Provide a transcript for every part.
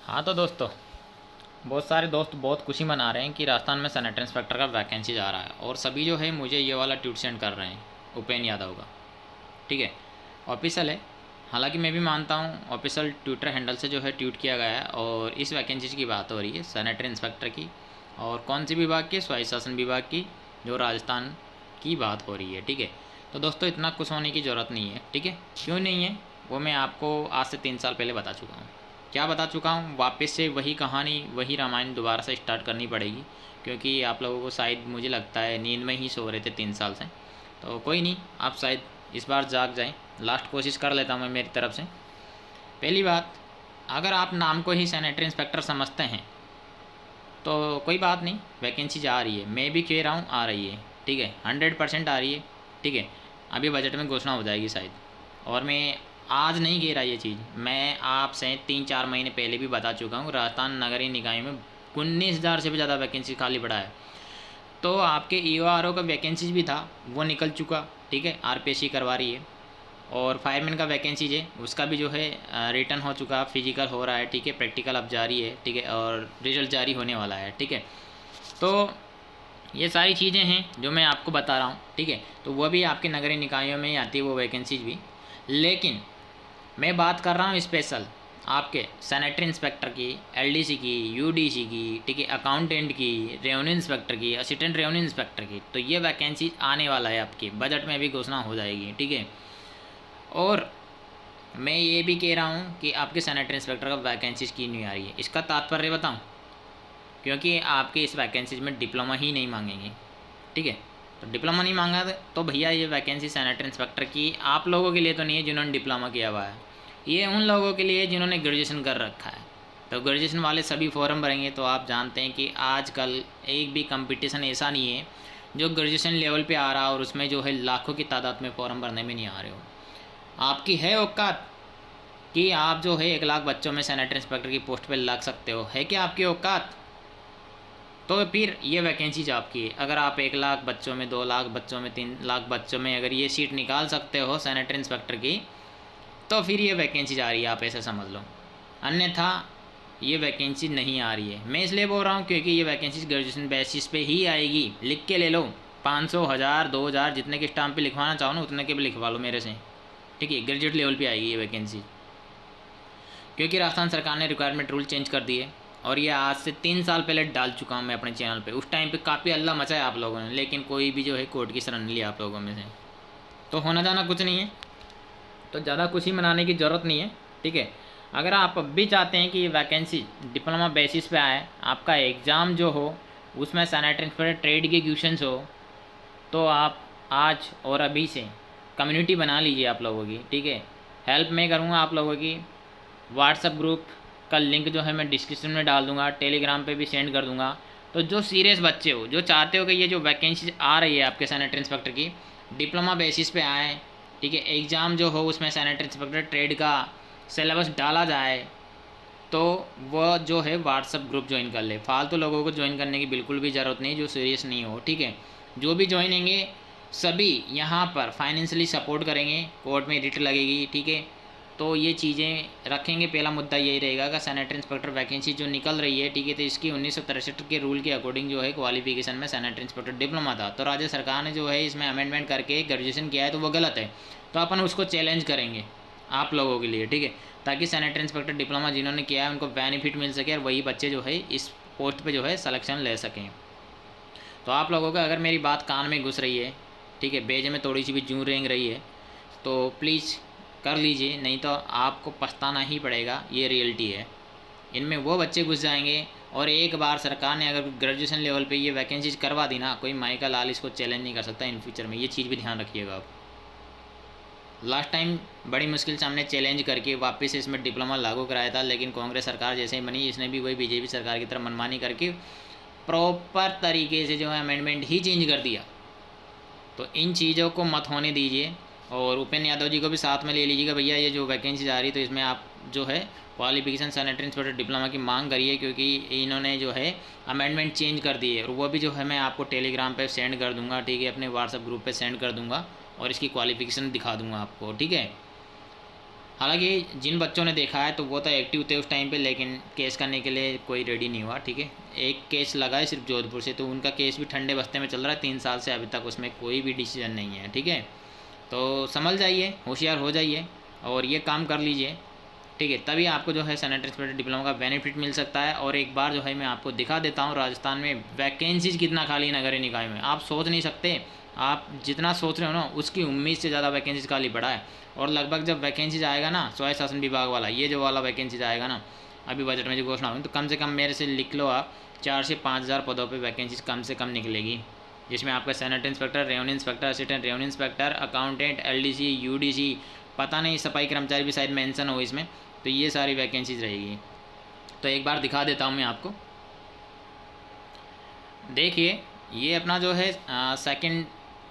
हाँ तो दोस्तों, बहुत सारे दोस्त बहुत खुशी मना रहे हैं कि राजस्थान में सैनिटरी इंस्पेक्टर का वैकेंसी आ रहा है और सभी जो है मुझे ये वाला ट्वीट सेंड कर रहे हैं उपेन यादव का। ठीक है, ऑफिशियल है। हालांकि मैं भी मानता हूँ ऑफिशियल ट्विटर हैंडल से जो है ट्वीट किया गया है और इस वैकेंसी की बात हो रही है सैनिटरी इंस्पेक्टर की। और कौन सी विभाग की? स्वायत्त शासन विभाग की, जो राजस्थान की बात हो रही है। ठीक है, तो दोस्तों इतना खुश होने की ज़रूरत नहीं है। ठीक है, क्यों नहीं है वो मैं आपको आज से 3 साल पहले बता चुका हूँ। क्या बता चुका हूँ? वापस से वही कहानी वही रामायण दोबारा से स्टार्ट करनी पड़ेगी, क्योंकि आप लोगों को शायद मुझे लगता है नींद में ही सो रहे थे 3 साल से। तो कोई नहीं, आप शायद इस बार जाग जाएं। लास्ट कोशिश कर लेता हूँ मैं मेरी तरफ से। पहली बात, अगर आप नाम को ही सैनिटरी इंस्पेक्टर समझते हैं तो कोई बात नहीं, वैकेंसी जा रही है। मैं भी कह रहा हूँ आ रही है। ठीक है, 100% आ रही है। ठीक है, अभी बजट में घोषणा हो जाएगी शायद। और मैं आज नहीं कह रहा ये चीज़, मैं आपसे 3-4 महीने पहले भी बता चुका हूँ राजस्थान नगरीय निकाय में 19,000 से भी ज़्यादा वैकेंसी खाली पड़ा है। तो आपके EORO का वैकेंसीज भी था, वो निकल चुका। ठीक है, RPSC करवा रही है। और फायरमैन का वैकेंसीज है, उसका भी जो है रिटर्न हो चुका, फिजिकल हो रहा है। ठीक है, प्रैक्टिकल अब जारी है। ठीक है, और रिजल्ट जारी होने वाला है। ठीक है, तो ये सारी चीज़ें हैं जो मैं आपको बता रहा हूँ। ठीक है, तो वह भी आपके नगरीय निकायों में ही आती है वो वैकेंसीज भी। लेकिन मैं बात कर रहा हूँ स्पेशल आपके सैनिटरी इंस्पेक्टर की, LDC की, UDC की, ठीक है, अकाउंटेंट की, रेवेन्यू इंस्पेक्टर की, असिस्टेंट रेवेन्यू इंस्पेक्टर की। तो ये वैकेंसी आने वाला है, आपकी बजट में भी घोषणा हो जाएगी। ठीक है, और मैं ये भी कह रहा हूँ कि आपके सैनिटरी इंस्पेक्टर का वैकेंसीज क्यों नहीं आ रही है, इसका तात्पर्य बताऊँ? क्योंकि आपके इस वैकेंसीज में डिप्लोमा ही नहीं मांगेंगे। ठीक है, तो डिप्लोमा नहीं मांगा तो भैया ये वैकेंसी सैनिटरी इंस्पेक्टर की आप लोगों के लिए तो नहीं है जिन्होंने डिप्लोमा किया हुआ है, ये उन लोगों के लिए जिन्होंने ग्रेजुएशन कर रखा है। तो ग्रेजुएशन वाले सभी फॉर्म भरेंगे। तो आप जानते हैं कि आजकल एक भी कंपटीशन ऐसा नहीं है जो ग्रेजुएशन लेवल पे आ रहा और उसमें जो है लाखों की तादाद में फॉर्म भरने में नहीं आ रहे हो। आपकी है औकात कि आप जो है 1 लाख बच्चों में सैनिटरी इंस्पेक्टर की पोस्ट पे लग सकते हो? है क्या आपकी औकात? तो फिर ये वैकेंसीज आपकी है। अगर आप 1 लाख बच्चों में, 2 लाख बच्चों में, 3 लाख बच्चों में अगर ये सीट निकाल सकते हो सैनिटरी इंस्पेक्टर की, तो फिर ये वैकेंसी आ रही है, आप ऐसा समझ लो। अन्यथा ये वैकेंसी नहीं आ रही है। मैं इसलिए बोल रहा हूँ क्योंकि ये वैकेंसी ग्रेजुएशन बेसिस पे ही आएगी। लिख के ले लो, 500, 1000, 2000 जितने के स्टाम्प पे लिखवाना चाहो ना उतने के भी लिखवा लो मेरे से। ठीक है, ग्रेजुएट लेवल पे आएगी ये वैकेंसी, क्योंकि राजस्थान सरकार ने रिक्वायरमेंट रूल चेंज कर दिए। और ये आज से 3 साल पहले डाल चुका हूँ मैं अपने चैनल पे। उस टाइम पे काफ़ी हल्ला मचाया आप लोगों ने, लेकिन कोई भी जो है कोर्ट की शरण नहीं लिया आप लोगों में से। तो होना जाना कुछ नहीं है, तो ज़्यादा खुशी मनाने की ज़रूरत नहीं है। ठीक है, अगर आप अब भी चाहते हैं कि ये वैकेंसी डिप्लोमा बेसिस पे आए, आपका एग्ज़ाम जो हो उसमें सैनिटरी इंस्पेक्टर ट्रेड के क्वेश्चंस हो, तो आप आज और अभी से कम्युनिटी बना लीजिए आप लोगों की। ठीक है, हेल्प मैं करूँगा आप लोगों की। व्हाट्सएप ग्रुप का लिंक जो है मैं डिस्क्रिप्शन में डाल दूंगा, टेलीग्राम पे भी सेंड कर दूंगा। तो जो सीरियस बच्चे हो, जो चाहते हो कि ये जो वैकेंसी आ रही है आपके सैनिटरी इंस्पेक्टर की डिप्लोमा बेसिस पे आए, ठीक है, एग्ज़ाम जो हो उसमें सैनिटरी इंस्पेक्टर ट्रेड का सिलेबस डाला जाए, तो वह जो है व्हाट्सएप ग्रुप ज्वाइन कर ले। फालतू लोगों को ज्वाइन करने की बिल्कुल भी ज़रूरत नहीं जो सीरियस नहीं हो। ठीक है, जो भी ज्वाइन होंगे सभी यहाँ पर फाइनेंशियली सपोर्ट करेंगे, कोर्ट में रिट लगेगी। ठीक है, तो ये चीज़ें रखेंगे। पहला मुद्दा यही रहेगा कि सैनिटरी इंस्पेक्टर वैकेंसी जो निकल रही है, ठीक है, तो इसकी 1963 के रूल के अकॉर्डिंग जो है क्वालिफिकेशन में सैनिटरी इंस्पेक्टर डिप्लोमा था। तो राज्य सरकार ने जो है इसमें अमेंडमेंट करके ग्रेजुएशन किया है, तो वो गलत है। तो अपन उसको चैलेंज करेंगे आप लोगों के लिए। ठीक है, ताकि सैनिटरी इंस्पेक्टर डिप्लोमा जिन्होंने किया है उनको बेनिफिट मिल सके और वही बच्चे जो है इस पोस्ट पर जो है सलेक्शन ले सकें। तो आप लोगों को अगर मेरी बात कान में घुस रही है, ठीक है, बेज में थोड़ी सी भी जूं रेंग रही है, तो प्लीज़ कर लीजिए, नहीं तो आपको पछताना ही पड़ेगा। ये रियलिटी है। इनमें वो बच्चे घुस जाएंगे और एक बार सरकार ने अगर ग्रेजुएशन लेवल पे ये वैकेंसीज करवा दी ना, कोई माई का लाल इसको चैलेंज नहीं कर सकता इन फ्यूचर में। ये चीज़ भी ध्यान रखिएगा आप। लास्ट टाइम बड़ी मुश्किल से हमने चैलेंज करके वापस इसमें डिप्लोमा लागू कराया था, लेकिन कांग्रेस सरकार जैसे ही बनी इसने भी वही BJP सरकार की तरफ मनमानी करके प्रॉपर तरीके से जो है अमेंडमेंट ही चेंज कर दिया। तो इन चीज़ों को मत होने दीजिए। और उपेन यादव जी को भी साथ में ले लीजिएगा, भैया ये जो वैकेंसी आ रही तो इसमें आप जो है क्वालिफिकेशन सैनिटरी इंस्पेक्टर डिप्लोमा की मांग करिए, क्योंकि इन्होंने जो है अमेंडमेंट चेंज कर दी है। और वो भी जो है मैं आपको टेलीग्राम पे सेंड कर दूंगा। ठीक है, अपने व्हाट्सएप ग्रुप पे सेंड कर दूंगा और इसकी क्वालिफिकेशन दिखा दूंगा आपको। ठीक है, हालांकि जिन बच्चों ने देखा है तो वो तो एक्टिव थे उस टाइम पे, लेकिन केस करने के लिए कोई रेडी नहीं हुआ। ठीक है, एक केस लगा है सिर्फ जोधपुर से, तो उनका केस भी ठंडे बस्ते में चल रहा है 3 साल से, अभी तक उसमें कोई भी डिसीजन नहीं है। ठीक है, तो संभल जाइए, होशियार हो जाइए और ये काम कर लीजिए। ठीक है, तभी आपको जो है सैनिटरी इंस्पेक्टर डिप्लोमा का बेनिफिट मिल सकता है। और एक बार जो है मैं आपको दिखा देता हूँ राजस्थान में वैकेंसीज कितना खाली नगर निकाय में, आप सोच नहीं सकते। आप जितना सोच रहे हो ना उसकी उम्मीद से ज़्यादा वैकेंसीज खाली पड़ा है। और लगभग जब वैकेंसीज आएगा ना स्वायत्त शासन विभाग वाला, ये जो वाला वैकेंसीज आएगा ना अभी बजट में जो घोषणा हुई, तो कम से कम मेरे से लिख लो आप 4 से 5 हज़ार पदों पर वैकेंसीज कम से कम निकलेगी, जिसमें आपका sanitary inspector, revenue inspector, assistant revenue inspector, accountant, LDC, UDC, पता नहीं सफाई कर्मचारी भी शायद मेंशन हो इसमें, तो ये सारी वैकेंसीज रहेगी। तो एक बार दिखा देता हूँ मैं आपको, देखिए ये अपना जो है सेकंड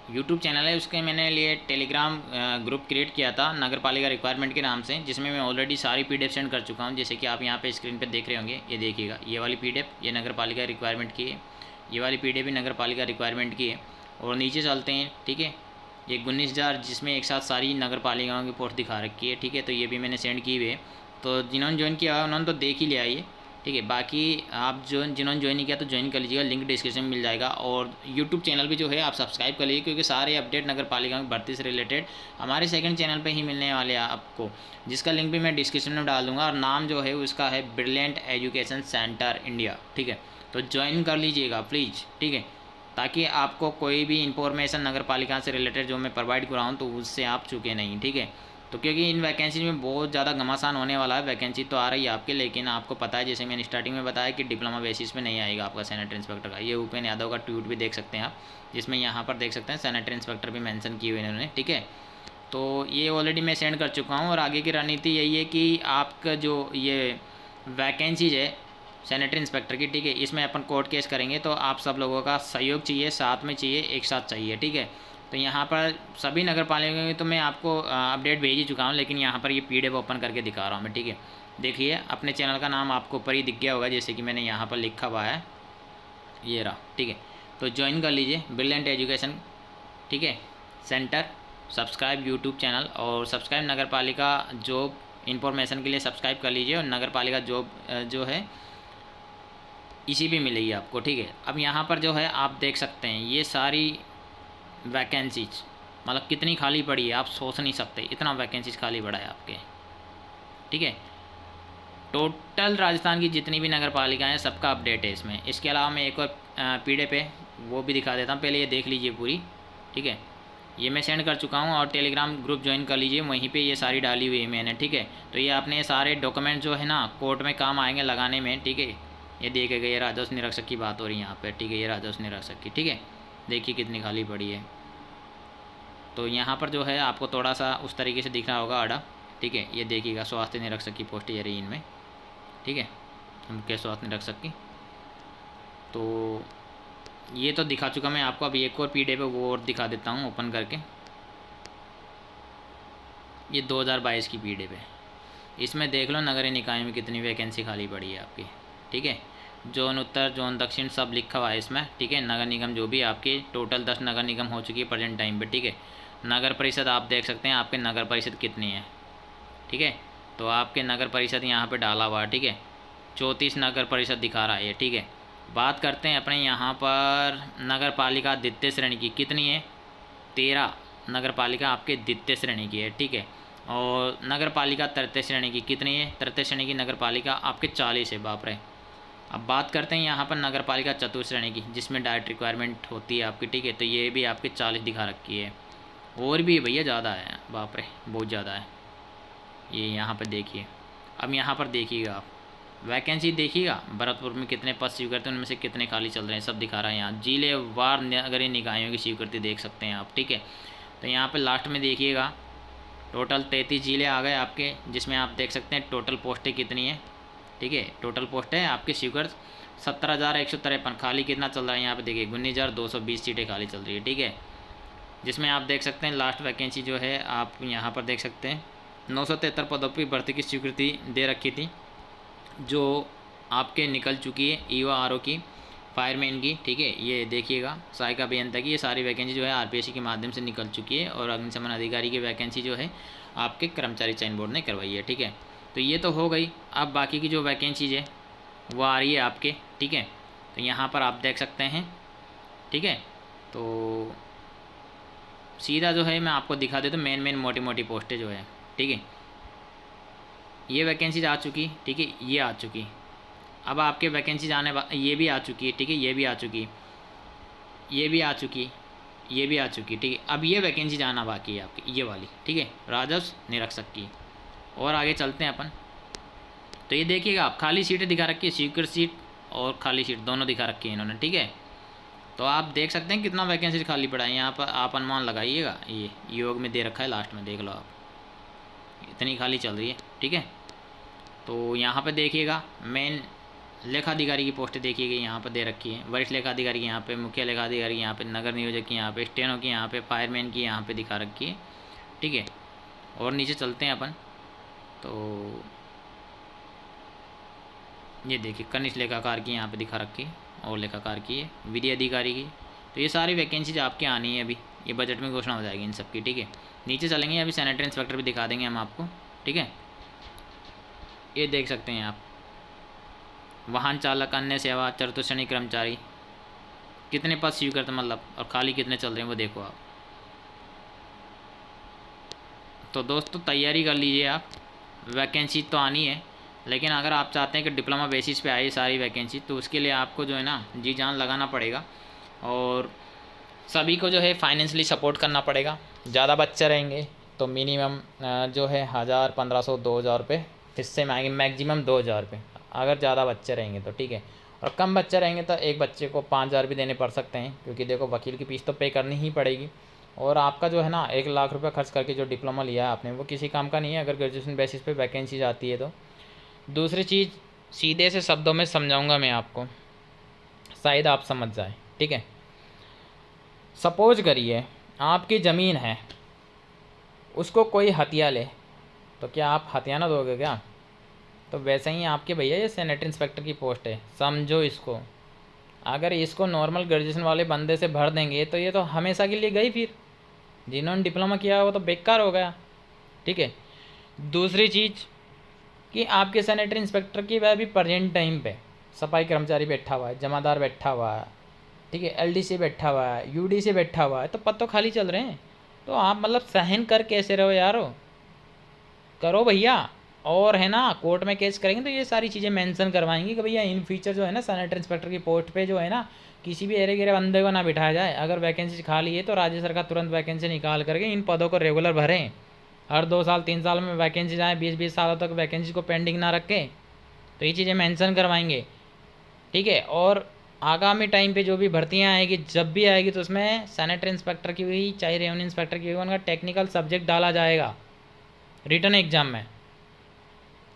यूट्यूब चैनल है, उसके मैंने लिए टेलीग्राम ग्रुप क्रिएट किया था नगर पालिका रिक्वायरमेंट के नाम से, जिसमें मैं ऑलरेडी सारी PDF सेंड कर चुका हूँ, जैसे कि आप यहाँ पे स्क्रीन पे देख रहे होंगे। ये देखिएगा, ये वाली PDF ये नगर पालिका रिक्वायरमेंट की है, ये वाली PDF भी नगर पालिका रिक्वायरमेंट की है। और नीचे चलते हैं, ठीक है, ये 19,000 जिसमें एक साथ सारी नगर पालिकाओं की पोस्ट दिखा रखी है। ठीक है, तो ये भी मैंने सेंड की हुई है, तो जिन्होंने ज्वाइन किया उन्होंने तो देख ही लिया ये। ठीक है, बाकी आप जिन्होंने ज्वाइन नहीं किया तो ज्वाइन कर लीजिएगा, लिंक डिस्क्रिप्शन में मिल जाएगा। और यूट्यूब चैनल भी जो है आप सब्सक्राइब कर लीजिए, क्योंकि सारे अपडेट नगर पालिका की भर्ती से रिलेटेड हमारे सेकंड चैनल पे ही मिलने वाले हैं आपको, जिसका लिंक भी मैं डिस्क्रिप्शन में डाल दूंगा। और नाम जो है उसका है ब्रिलियंट एजुकेशन सेंटर इंडिया। ठीक है, तो ज्वाइन कर लीजिएगा प्लीज़। ठीक है, ताकि आपको कोई भी इंफॉर्मेशन नगर पालिका से रिलेटेड जो मैं प्रोवाइड कराऊँ तो उससे आप चुके नहीं। ठीक है, तो क्योंकि इन वैकेंसी में बहुत ज़्यादा घमासान होने वाला है, वैकेंसी तो आ रही है आपके, लेकिन आपको पता है जैसे मैंने स्टार्टिंग में बताया कि डिप्लोमा बेसिस पे नहीं आएगा आपका सैनिटरी इंस्पेक्टर का। ये उपेंद्र यादव का ट्वीट भी देख सकते हैं आप, जिसमें यहाँ पर देख सकते हैं सैनिटरी इंस्पेक्टर भी मेंशन किए हुए इन्होंने। ठीक है, तो ये ऑलरेडी मैं सेंड कर चुका हूँ। और आगे की रणनीति यही है कि आपका जो ये वैकेंसीज है सैनिटरी इंस्पेक्टर की, ठीक है, इसमें अपन कोर्ट केस करेंगे, तो आप सब लोगों का सहयोग चाहिए, साथ में चाहिए, एक साथ चाहिए। ठीक है, तो यहाँ पर सभी नगर पालिका में तो मैं आपको अपडेट भेज ही चुका हूँ, लेकिन यहाँ पर ये PDF ओपन करके दिखा रहा हूँ मैं। ठीक है, देखिए अपने चैनल का नाम आपको ऊपर ही दिख गया होगा, जैसे कि मैंने यहाँ पर लिखा हुआ है, ये रहा। ठीक है, तो ज्वाइन कर लीजिए ब्रिलियंट एजुकेशन, ठीक है, सेंटर। सब्सक्राइब यूट्यूब चैनल और सब्सक्राइब नगर पालिका जॉब इन्फॉर्मेशन के लिए सब्सक्राइब कर लीजिए। और नगर पालिका जॉब जो है इसी भी मिलेगी आपको। ठीक है, अब यहाँ पर जो है आप देख सकते हैं ये सारी वैकेंसीज, मतलब कितनी खाली पड़ी है आप सोच नहीं सकते, इतना वैकेंसीज खाली पड़ा है आपके। ठीक है, टोटल राजस्थान की जितनी भी नगर पालिकाएँ हैं सबका अपडेट है इसमें। इसके अलावा मैं एक और PDF है वो भी दिखा देता हूँ, पहले ये देख लीजिए पूरी। ठीक है, ये मैं सेंड कर चुका हूँ, और टेलीग्राम ग्रुप ज्वाइन कर लीजिए, वहीं पे ये सारी डाली हुई है मैंने। ठीक है, तो ये अपने सारे डॉक्यूमेंट जो है ना कोर्ट में काम आएंगे लगाने में। ठीक है, ये देखे गए, ये राजस्व निरीक्षक की बात हो रही है यहाँ पे। ठीक है, ये राजस्व निरीक्षक की, ठीक है, देखिए कितनी खाली पड़ी है। तो यहाँ पर जो है आपको थोड़ा सा उस तरीके से दिख रहा होगा आड़ा। ठीक है, ये देखिएगा स्वास्थ्य निरीक्षक की पोस्ट ये रही इनमें। ठीक है, मुख्य स्वास्थ्य निरीक्षक की, तो ये तो दिखा चुका मैं आपको। अभी एक और PDF है वो और दिखा देता हूँ ओपन करके। ये 2022 की PDF है, इसमें देख लो नगर निकाय में कितनी वैकेंसी खाली पड़ी है आपकी। ठीक है, जोन उत्तर, जोन दक्षिण सब लिखा हुआ है इसमें। ठीक है, नगर निगम जो भी आपके टोटल 10 नगर निगम हो चुकी है प्रेजेंट टाइम पे। ठीक है, नगर परिषद आप देख सकते हैं आपके नगर परिषद कितनी है। ठीक है, तो आपके नगर परिषद यहाँ पे डाला हुआ है। ठीक है, 34 नगर परिषद दिखा रहा है ये। ठीक है, बात करते हैं अपने यहाँ पर नगर पालिका द्वितीय श्रेणी की कितनी है, 13 नगर पालिका आपके द्वितीय श्रेणी की है। ठीक है, और नगर पालिका तृतीय श्रेणी की कितनी है, तृतीय श्रेणी की नगर पालिका आपके 40 है, बाप रे। अब बात करते हैं यहाँ पर नगर पालिका चतुर्थ श्रेणी की, जिसमें डायरेक्ट रिक्वायरमेंट होती है आपकी। ठीक है, तो ये भी आपके 40 दिखा रखी है, और भी भैया ज़्यादा है, बाप रे बहुत ज़्यादा है। ये यहाँ पर देखिए, अब यहाँ पर देखिएगा आप वैकेंसी देखिएगा, भरतपुर में कितने पद स्वीकृति उनमें से कितने खाली चल रहे हैं सब दिखा रहा है। यहाँ जिले वार नगरीय निकायों की स्वीकृति देख सकते हैं आप। ठीक है, तो यहाँ पर लास्ट में देखिएगा टोटल 33 जिले आ गए आपके, जिसमें आप देख सकते हैं टोटल पोस्टें कितनी है। ठीक है, टोटल पोस्ट है आपकी स्वीकृत 17,153, खाली कितना चल रहा है यहाँ पे देखिए 19,220 सीटें खाली चल रही है। ठीक है, जिसमें आप देख सकते हैं लास्ट वैकेंसी जो है आप यहाँ पर देख सकते हैं 973 पदों पर भर्ती की स्वीकृति दे रखी थी, जो आपके निकल चुकी है EO RO की फायरमैन की, ठीक है, ये देखिएगा, सहायक अभियंता की, ये सारी वैकेंसी जो है आरपीएससी के माध्यम से निकल चुकी है। और अग्निशमन अधिकारी की वैकेंसी जो है आपके कर्मचारी चयन बोर्ड ने करवाई है, ठीक है। तो ये तो हो गई। अब बाकी की जो वैकेंसीज है वो आ रही है आपके, ठीक है। तो यहाँ पर आप देख सकते हैं, ठीक है। तो सीधा जो है मैं आपको दिखा देता हूँ मेन मोटी मोटी पोस्टें जो है, ठीक है। ये वैकेंसीज आ चुकी, ठीक है, ये आ चुकी। अब आपके वैकेंसीज ये भी आ चुकी है, ठीक है, ये भी आ चुकी, ये भी आ चुकी, ये भी आ चुकी, ठीक है। अब ये वैकेंसी आना बाकी है आपकी, ये वाली, ठीक है, राजस्व निरीक्षक की। और आगे चलते हैं अपन। तो ये देखिएगा आप, खाली सीटें दिखा रखी है, स्वीकृत सीट और खाली सीट दोनों दिखा रखी है इन्होंने, ठीक है। तो आप देख सकते हैं कितना वैकेंसी खाली पड़ा है यहाँ पर, आप अनुमान लगाइएगा। ये योग में दे रखा है, लास्ट में देख लो आप, इतनी खाली चल रही है, ठीक है। तो यहाँ पे देखिएगा मेन लेखाधिकारी की पोस्ट देखिएगा, यहाँ पर दे रखी है, वरिष्ठ लेखाधिकारी की यहाँ पे, मुख्य लेखाधिकारी यहाँ पे, नगर नियोजक की यहाँ पे, स्टेनो की यहाँ पे, फायरमैन की यहाँ पे दिखा रखी है, ठीक है। और नीचे चलते हैं अपन। तो ये देखिए कनिष्ठ लेखाकार की यहाँ पे दिखा रखी है, और लेखाकार की है, विधि अधिकारी की। तो ये सारी वैकेंसीज आपके आनी है अभी, ये बजट में घोषणा हो जाएगी इन सब की, ठीक है। नीचे चलेंगे, अभी सैनिटरी इंस्पेक्टर भी दिखा देंगे हम आपको, ठीक है। ये देख सकते हैं आप, वाहन चालक, अन्य सेवा, चतुर्श्रेणी कर्मचारी, कितने पद स्वीकृत मतलब, और खाली कितने चल रहे हैं वो देखो आप। तो दोस्तों तैयारी कर लीजिए आप, वैकेंसी तो आनी है, लेकिन अगर आप चाहते हैं कि डिप्लोमा बेसिस पे आए सारी वैकेंसी, तो उसके लिए आपको जो है ना जी जान लगाना पड़ेगा, और सभी को जो है फाइनेंशियली सपोर्ट करना पड़ेगा। ज़्यादा बच्चे रहेंगे तो मिनिमम जो है 1000, 1500, 2000 रुपये हिस्से में आएंगे, मैक्सिमम 2000 रुपये अगर ज़्यादा बच्चे रहेंगे तो, ठीक है। और कम बच्चे रहेंगे तो एक बच्चे को 5000 भी देने पड़ सकते हैं, क्योंकि देखो वकील की फीस तो पे करनी ही पड़ेगी। और आपका जो है ना 1 लाख रुपये खर्च करके जो डिप्लोमा लिया है आपने, वो किसी काम का नहीं है अगर ग्रेजुएशन बेसिस पे वैकेंसी आती है तो। दूसरी चीज़, सीधे से शब्दों में समझाऊंगा मैं आपको, शायद आप समझ जाए, ठीक है। सपोज करिए आपकी ज़मीन है, उसको कोई हथिया ले, तो क्या आप हथियाना दोगे क्या? तो वैसे ही आपके भैया ये सैनिटरी इंस्पेक्टर की पोस्ट है, समझो इसको। अगर इसको नॉर्मल ग्रेजुएशन वाले बंदे से भर देंगे तो ये तो हमेशा के लिए गई, फिर जिन्होंने डिप्लोमा किया वो तो बेकार हो गया, ठीक है। दूसरी चीज़ कि आपके सैनिटरी इंस्पेक्टर की वह भी प्रेजेंट टाइम पे सफाई कर्मचारी बैठा हुआ है, जमादार बैठा हुआ है, ठीक है, एलडीसी बैठा हुआ है, यूडीसी बैठा हुआ है, तो पद तो खाली चल रहे हैं। तो आप मतलब सहन कर कैसे रहो यारो, करो भैया। और है ना कोर्ट में केस करेंगे तो ये सारी चीज़ें मेंशन करवाएंगे कि भैया इन फ्यूचर जो है ना सैनिटरी इंस्पेक्टर की पोस्ट पे जो है ना किसी भी एरे गिरे बंदे को ना बिठाया जाए। अगर वैकेंसी खाली है तो राज्य सरकार तुरंत वैकेंसी निकाल करके इन पदों को रेगुलर भरें। हर 2 साल 3 साल में वैकेंसी जाए, 20-20 सालों तक वैकेंसी को पेंडिंग ना रखें। तो ये चीज़ें मेंशन करवाएंगे, ठीक है। और आगामी टाइम पे जो भी भर्तियां आएगी, जब भी आएगी, तो उसमें सैनिटरी इंस्पेक्टर की हुई चाहे रेवेन्यू इंस्पेक्टर की हुई, उनका टेक्निकल सब्जेक्ट डाला जाएगा रिटर्न एग्जाम में।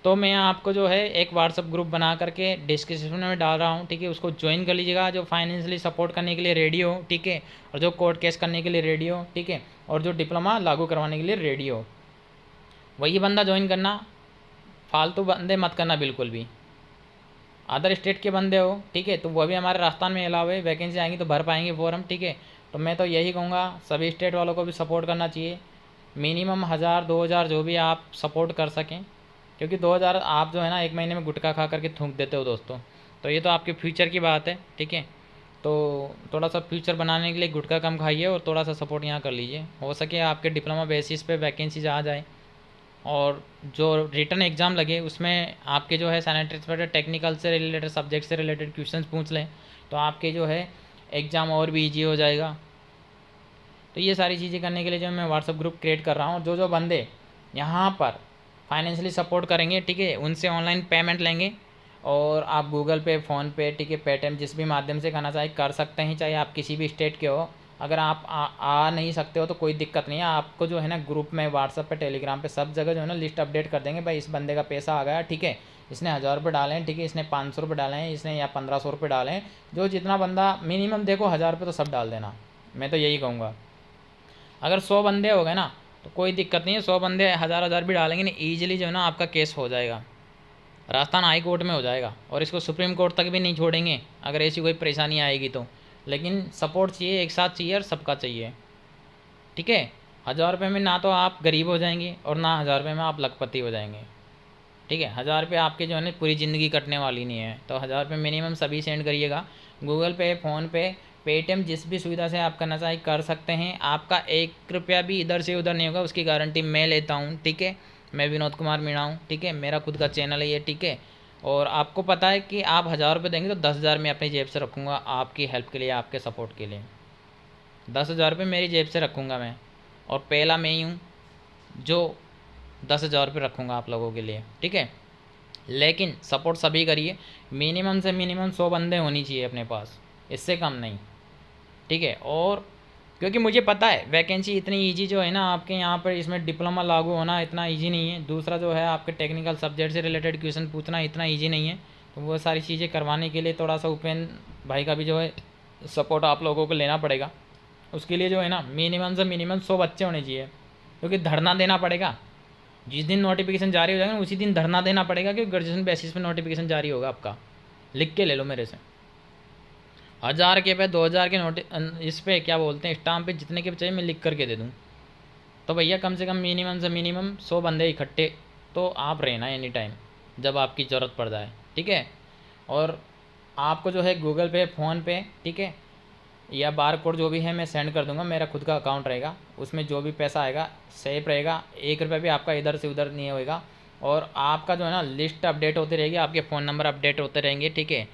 तो मैं आपको जो है एक व्हाट्सअप ग्रुप बना करके डिस्क्रिप्शन में डाल रहा हूँ, ठीक है, उसको ज्वाइन कर लीजिएगा। जो फाइनेंशियली सपोर्ट करने के लिए रेडी हो, ठीक है, और जो कोर्ट केस करने के लिए रेडी हो, ठीक है, और जो डिप्लोमा लागू करवाने के लिए रेडी हो, वही बंदा ज्वाइन करना। फालतू बंदे मत करना बिल्कुल भी। अदर स्टेट के बंदे हो, ठीक है, तो वो भी हमारे राजस्थान में अलावा है, वैकेंसी आएंगी तो भर पाएंगे फॉर्म, ठीक है। तो मैं तो यही कहूँगा सभी स्टेट वालों को भी सपोर्ट करना चाहिए। मिनिमम 1000, 2000 जो भी आप सपोर्ट कर सकें, क्योंकि 2000 आप जो है ना 1 महीने में गुटखा खा करके थूक देते हो दोस्तों। तो ये तो आपके फ्यूचर की बात है, ठीक है। तो थोड़ा सा फ्यूचर बनाने के लिए गुटखा कम खाइए और थोड़ा सा सपोर्ट यहाँ कर लीजिए। हो सके आपके डिप्लोमा बेसिस पे वैकेंसीज आ जाए, और जो रिटर्न एग्ज़ाम लगे उसमें आपके जो है सैनिटरी इंस्पेक्टर टेक्निकल से रिलेटेड, सब्जेक्ट से रिलेटेड क्वेश्चंस पूछ लें, तो आपके जो है एग्ज़ाम और भी ईजी हो जाएगा। तो ये सारी चीज़ें करने के लिए जो मैं व्हाट्सअप ग्रुप क्रिएट कर रहा हूँ। जो बंदे यहाँ पर फाइनेंशियली सपोर्ट करेंगे, ठीक है, उनसे ऑनलाइन पेमेंट लेंगे, और आप गूगल पे, फ़ोनपे, ठीक है, पेटीएम, जिस भी माध्यम से करना चाहे कर सकते हैं, चाहे आप किसी भी स्टेट के हो। अगर आप आ नहीं सकते हो तो कोई दिक्कत नहीं है, आपको जो है ना ग्रुप में व्हाट्सअप पे, टेलीग्राम पे, सब जगह जो है ना लिस्ट अपडेट कर देंगे, भाई इस बंदे का पैसा आ गया, ठीक है, इसने 1000 रुपये डाले हैं, ठीक है, इसने 500 रुपये डाले हैं, इसने या 1500 रुपये डाले हैं। जो जितना बंदा मिनिमम देखो 1000 रुपये तो सब डाल देना, मैं तो यही कहूँगा। अगर 100 बंदे हो गए ना तो कोई दिक्कत नहीं है, 100 बंदे 1000 भी डालेंगे ना, ईजिली जो है ना आपका केस हो जाएगा। राजस्थान हाई कोर्ट में हो जाएगा और इसको सुप्रीम कोर्ट तक भी नहीं छोड़ेंगे अगर ऐसी कोई परेशानी आएगी तो। लेकिन सपोर्ट चाहिए, एक साथ चाहिए और सबका चाहिए, ठीक है। 1000 रुपये में ना तो आप गरीब हो जाएंगे और ना 1000 रुपये में आप लखपति हो जाएंगे, ठीक है। 1000 रुपये आपके जो है ना पूरी ज़िंदगी कटने वाली नहीं है। तो 1000 रुपये मिनिमम सभी सेंड करिएगा। गूगल पे, फ़ोनपे, पेटीएम, जिस भी सुविधा से आप करना चाहें कर सकते हैं। आपका 1 रुपया भी इधर से उधर नहीं होगा, उसकी गारंटी मैं लेता हूँ, ठीक है। मैं विनोद कुमार मीणा हूँ, ठीक है। मेरा खुद का चैनल है ये, ठीक है। और आपको पता है कि आप 1000 रुपये देंगे तो 10,000 मैं अपनी जेब से रखूँगा आपकी हेल्प के लिए, आपके सपोर्ट के लिए। 10,000 रुपये मेरी जेब से रखूँगा मैं, और पहला मैं ही हूँ जो 10,000 रुपये रखूँगा आप लोगों के लिए, ठीक है। लेकिन सपोर्ट सभी करिए। मिनिमम से मिनिमम 100 बंदे होनी चाहिए अपने पास, इससे कम नहीं, ठीक है। और क्योंकि मुझे पता है वैकेंसी इतनी इजी जो है ना आपके यहाँ पर, इसमें डिप्लोमा लागू होना इतना इजी नहीं है। दूसरा जो है आपके टेक्निकल सब्जेक्ट से रिलेटेड क्वेश्चन पूछना इतना इजी नहीं है। तो वो सारी चीज़ें करवाने के लिए थोड़ा सा उपेंद्र भाई का भी जो है सपोर्ट आप लोगों को लेना पड़ेगा। उसके लिए जो है ना मिनिमम से मिनिमम 100 बच्चे होने चाहिए, क्योंकि धरना देना पड़ेगा। जिस दिन नोटिफिकेशन जारी हो जाएगा ना उसी दिन धरना देना पड़ेगा, क्योंकि ग्रेजुएशन बेसिस पे नोटिफिकेशन जारी होगा आपका। लिख के ले लो मेरे से, 1000 के पे 2000 के इस पे क्या बोलते हैं स्टाम्प पे जितने के चाहिए मैं लिख करके दे दूँ। तो भैया कम से कम मिनिमम से मिनिमम 100 बंदे इकट्ठे तो आप रहना एनी टाइम जब आपकी ज़रूरत पड़ जाए, ठीक है। और आपको जो है गूगल पे, फ़ोन पे, ठीक है, या बार कोड जो भी है मैं सेंड कर दूंगा। मेरा खुद का अकाउंट रहेगा, उसमें जो भी पैसा आएगा सेफ रहेगा, 1 रुपया भी आपका इधर से उधर नहीं होएगा। और आपका जो है ना लिस्ट अपडेट होती रहेगी, आपके फ़ोन नंबर अपडेट होते रहेंगे, ठीक है।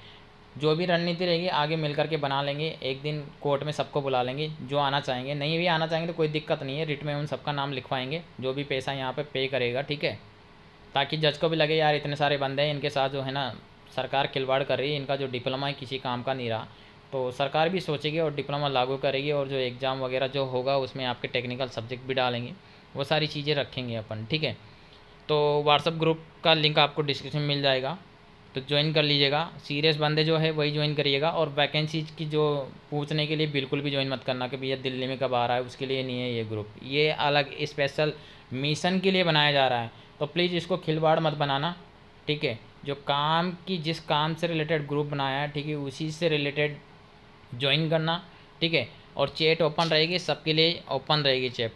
जो भी रणनीति रहेगी आगे मिल करके बना लेंगे। एक दिन कोर्ट में सबको बुला लेंगे जो आना चाहेंगे, नहीं भी आना चाहेंगे तो कोई दिक्कत नहीं है, रिट में उन सबका नाम लिखवाएंगे जो भी पैसा यहाँ पे पे करेगा, ठीक है। ताकि जज को भी लगे यार इतने सारे बंदे हैं, इनके साथ जो है ना सरकार खिलवाड़ कर रही है, इनका जो डिप्लोमा है किसी काम का नहीं रहा। तो सरकार भी सोचेगी और डिप्लोमा लागू करेगी, और जो एग्ज़ाम वगैरह जो होगा उसमें आपके टेक्निकल सब्जेक्ट भी डालेंगे, वो सारी चीज़ें रखेंगे अपन, ठीक है। तो व्हाट्सअप ग्रुप का लिंक आपको डिस्क्रिप्शन में मिल जाएगा, तो ज्वाइन कर लीजिएगा। सीरियस बंदे जो है वही ज्वाइन करिएगा। और वैकेंसीज की जो पूछने के लिए बिल्कुल भी ज्वाइन मत करना कि भैया दिल्ली में कब आ रहा है, उसके लिए नहीं है ये ग्रुप, ये अलग स्पेशल मिशन के लिए बनाया जा रहा है। तो प्लीज़ इसको खिलवाड़ मत बनाना, ठीक है। जो काम की जिस काम से रिलेटेड ग्रुप बनाया है, ठीक है, उसी से रिलेटेड ज्वाइन करना, ठीक है। और चैट ओपन रहेगी, सबके लिए ओपन रहेगी चैट,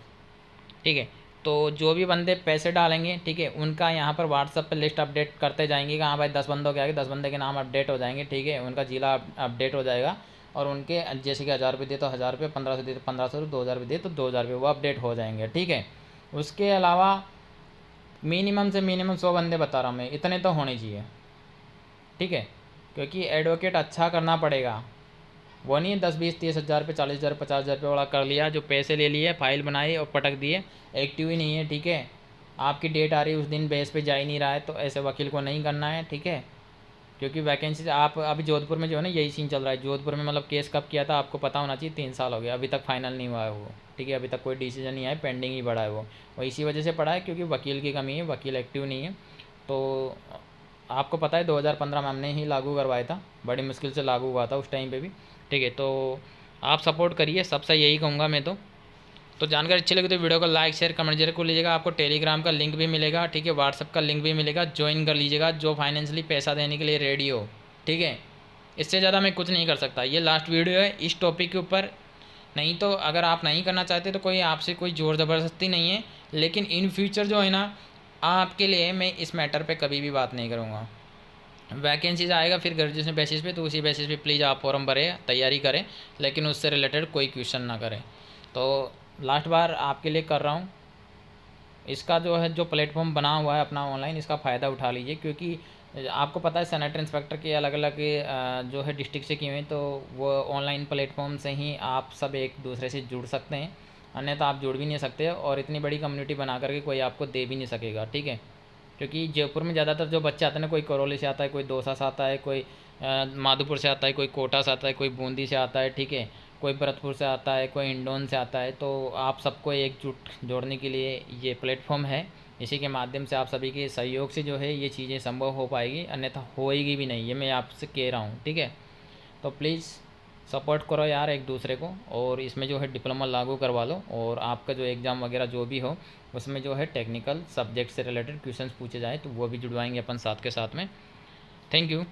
ठीक है। तो जो भी बंदे पैसे डालेंगे, ठीक है, उनका यहाँ पर व्हाट्सअप पे लिस्ट अपडेट करते जाएंगे कि हाँ भाई 10 बंदों के आगे 10 बंदे के नाम अपडेट हो जाएंगे, ठीक है। उनका जिला अपडेट हो जाएगा, और उनके जैसे कि 1000 रुपये दिए तो 1000 रुपये, 1500 दिए तो 1500, 2000 रुपये दिए तो 2000 रुपये, वो अपडेट हो जाएंगे, ठीक है। उसके अलावा मिनिमम से मिनिमम 100 बंदे बता रहा हूँ मैं, इतने तो होने चाहिए, ठीक है। क्योंकि एडवोकेट अच्छा करना पड़ेगा, वो नहीं है 10 20 30 हज़ार रुपये, 40 हज़ार, 50 हज़ार रुपये वाला कर लिया, जो पैसे ले लिए, फाइल बनाई और पटक दिए, एक्टिव ही नहीं है, ठीक है। आपकी डेट आ रही है उस दिन बेस पे जा ही नहीं रहा है, तो ऐसे वकील को नहीं करना है, ठीक है। क्योंकि वैकेंसी आप अभी जोधपुर में जो है ना यही सीन चल रहा है। जोधपुर में मतलब केस कब किया था आपको पता होना चाहिए, 3 साल हो गया, अभी तक फाइनल नहीं हुआ है वो, ठीक है। अभी तक कोई डिसीजन नहीं आया, पेंडिंग ही पड़ा है वो इसी वजह से पड़ा है क्योंकि वकील की कमी है, वकील एक्टिव नहीं है। तो आपको पता है 2015 में हमने ही लागू करवाया था, बड़ी मुश्किल से लागू हुआ था उस टाइम पे भी, ठीक है। तो आप सपोर्ट करिए, सबसे यही कहूँगा मैं तो जानकारी अच्छी लगी तो वीडियो को लाइक शेयर कमेंट जरूर कर लीजिएगा। आपको टेलीग्राम का लिंक भी मिलेगा, ठीक है, व्हाट्सअप का लिंक भी मिलेगा, ज्वाइन कर लीजिएगा जो फाइनेंशियली पैसा देने के लिए रेडी हो, ठीक है। इससे ज़्यादा मैं कुछ नहीं कर सकता, ये लास्ट वीडियो है इस टॉपिक के ऊपर। नहीं तो अगर आप नहीं करना चाहते तो कोई आपसे कोई ज़ोर ज़बरदस्ती नहीं है, लेकिन इन फ्यूचर जो है ना आपके लिए मैं इस मैटर पे कभी भी बात नहीं करूँगा। वैकेंसीज आएगा फिर ग्रेजुएशन बेसिस पे, तो उसी बेसिस पे प्लीज़ आप फॉर्म भरें, तैयारी करें, लेकिन उससे रिलेटेड कोई क्वेश्चन ना करें। तो लास्ट बार आपके लिए कर रहा हूँ, इसका जो है जो प्लेटफॉर्म बना हुआ है अपना ऑनलाइन, इसका फ़ायदा उठा लीजिए। क्योंकि आपको पता है सैनिटरी इंस्पेक्टर के अलग अलग जो है डिस्ट्रिक्ट से किए हैं, तो वो ऑनलाइन प्लेटफॉर्म से ही आप सब एक दूसरे से जुड़ सकते हैं, अन्यथा आप जुड़ भी नहीं सकते, और इतनी बड़ी कम्युनिटी बना करके कोई आपको दे भी नहीं सकेगा, ठीक है। क्योंकि जयपुर में ज़्यादातर जो बच्चे आते हैं ना, कोई करौली से आता है, कोई दौसा से आता है, कोई माधोपुर से आता है, कोई कोटा से आता है, कोई बूंदी से आता है, ठीक है, कोई भरतपुर से आता है, कोई हिंडौन से आता है। तो आप सबको एकजुट जोड़ने के लिए ये प्लेटफॉर्म है, इसी के माध्यम से आप सभी के सहयोग से जो है ये चीज़ें संभव हो पाएगी, अन्यथा होएगी भी नहीं, ये मैं आपसे कह रहा हूँ, ठीक है। तो प्लीज़ सपोर्ट करो यार एक दूसरे को, और इसमें जो है डिप्लोमा लागू करवा लो, और आपका जो एग्ज़ाम वगैरह जो भी हो उसमें जो है टेक्निकल सब्जेक्ट से रिलेटेड क्वेश्चंस पूछे जाए तो वो भी जुड़वाएंगे अपन साथ के साथ में। Thank you.